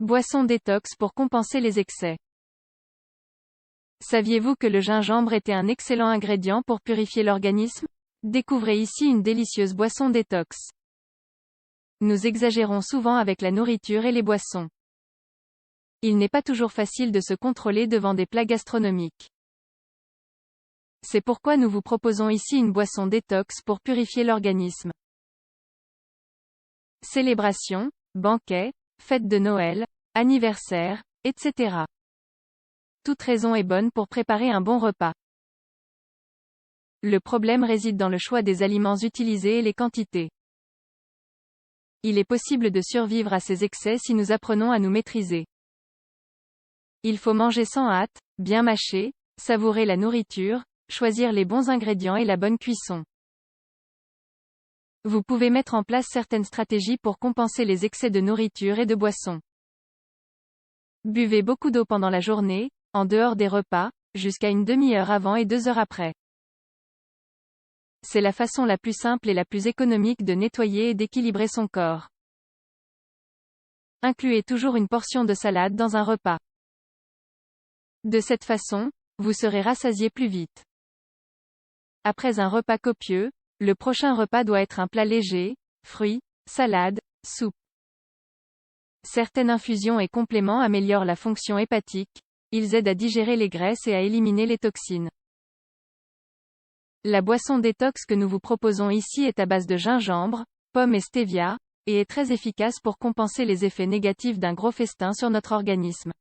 Boisson détox pour compenser les excès. Saviez-vous que le gingembre était un excellent ingrédient pour purifier l'organisme? Découvrez ici une délicieuse boisson détox. Nous exagérons souvent avec la nourriture et les boissons. Il n'est pas toujours facile de se contrôler devant des plats gastronomiques. C'est pourquoi nous vous proposons ici une boisson détox pour purifier l'organisme. Célébrations, banquets, fêtes de Noël, anniversaires, etc. Toute raison est bonne pour préparer un bon repas. Le problème réside dans le choix des aliments utilisés et les quantités. Il est possible de survivre à ces excès si nous apprenons à nous maîtriser. Il faut manger sans hâte, bien mâcher, savourer la nourriture, choisir les bons ingrédients et la bonne cuisson. Vous pouvez mettre en place certaines stratégies pour compenser les excès de nourriture et de boisson. Buvez beaucoup d'eau pendant la journée, en dehors des repas, jusqu'à une demi-heure avant et 2 heures après. C'est la façon la plus simple et la plus économique de nettoyer et d'équilibrer son corps. Incluez toujours une portion de salade dans un repas. De cette façon, vous serez rassasié plus vite. Après un repas copieux, le prochain repas doit être un plat léger, fruits, salade, soupe. Certaines infusions et compléments améliorent la fonction hépatique, ils aident à digérer les graisses et à éliminer les toxines. La boisson détox que nous vous proposons ici est à base de gingembre, pommes et stevia, et est très efficace pour compenser les effets négatifs d'un gros festin sur notre organisme.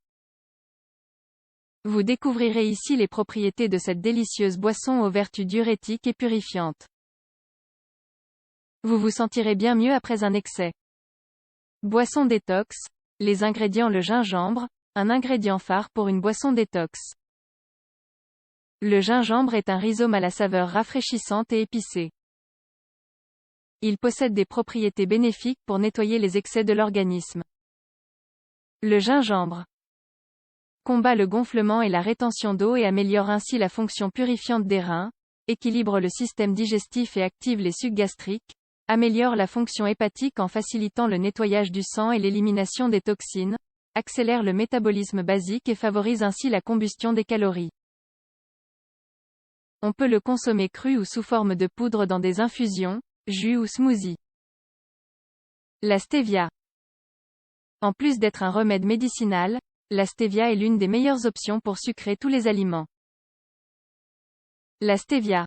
Vous découvrirez ici les propriétés de cette délicieuse boisson aux vertus diurétiques et purifiantes. Vous vous sentirez bien mieux après un excès. Boisson détox, les ingrédients: le gingembre, un ingrédient phare pour une boisson détox. Le gingembre est un rhizome à la saveur rafraîchissante et épicée. Il possède des propriétés bénéfiques pour nettoyer les excès de l'organisme. Le gingembre combat le gonflement et la rétention d'eau et améliore ainsi la fonction purifiante des reins, équilibre le système digestif et active les sucs gastriques, améliore la fonction hépatique en facilitant le nettoyage du sang et l'élimination des toxines, accélère le métabolisme basique et favorise ainsi la combustion des calories. On peut le consommer cru ou sous forme de poudre dans des infusions, jus ou smoothies. La stevia. En plus d'être un remède médicinal, la stevia est l'une des meilleures options pour sucrer tous les aliments. La stevia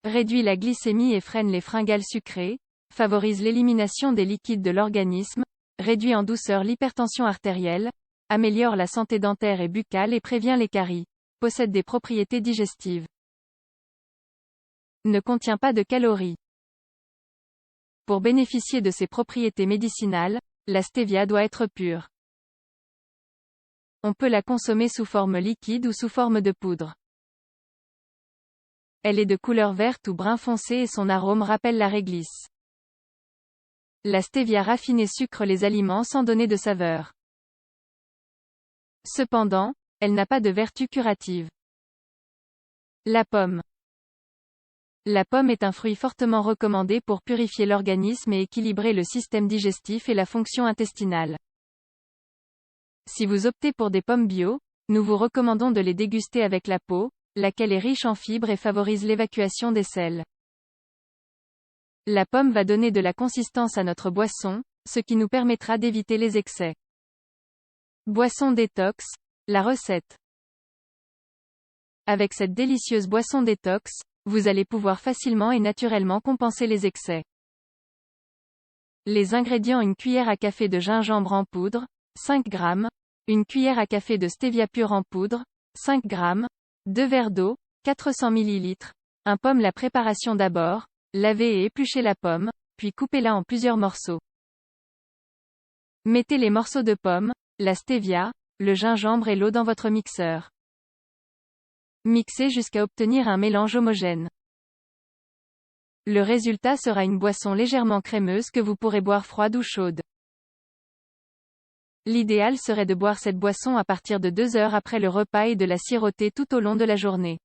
réduit la glycémie et freine les fringales sucrées, favorise l'élimination des liquides de l'organisme, réduit en douceur l'hypertension artérielle, améliore la santé dentaire et buccale et prévient les caries, possède des propriétés digestives. Ne contient pas de calories. Pour bénéficier de ces propriétés médicinales, la stevia doit être pure. On peut la consommer sous forme liquide ou sous forme de poudre. Elle est de couleur verte ou brun foncé et son arôme rappelle la réglisse. La stevia raffinée sucre les aliments sans donner de saveur. Cependant, elle n'a pas de vertu curative. La pomme. La pomme est un fruit fortement recommandé pour purifier l'organisme et équilibrer le système digestif et la fonction intestinale. Si vous optez pour des pommes bio, nous vous recommandons de les déguster avec la peau, laquelle est riche en fibres et favorise l'évacuation des sels. La pomme va donner de la consistance à notre boisson, ce qui nous permettra d'éviter les excès. Boisson détox, la recette. Avec cette délicieuse boisson détox, vous allez pouvoir facilement et naturellement compenser les excès. Les ingrédients: une cuillère à café de gingembre en poudre, 5 g, une cuillère à café de stevia pure en poudre, 5 g, 2 verres d'eau, 400 ml, un pomme. La préparation: d'abord, lavez et épluchez la pomme, puis coupez-la en plusieurs morceaux. Mettez les morceaux de pomme, la stevia, le gingembre et l'eau dans votre mixeur. Mixez jusqu'à obtenir un mélange homogène. Le résultat sera une boisson légèrement crémeuse que vous pourrez boire froide ou chaude. L'idéal serait de boire cette boisson à partir de 2 heures après le repas et de la siroter tout au long de la journée.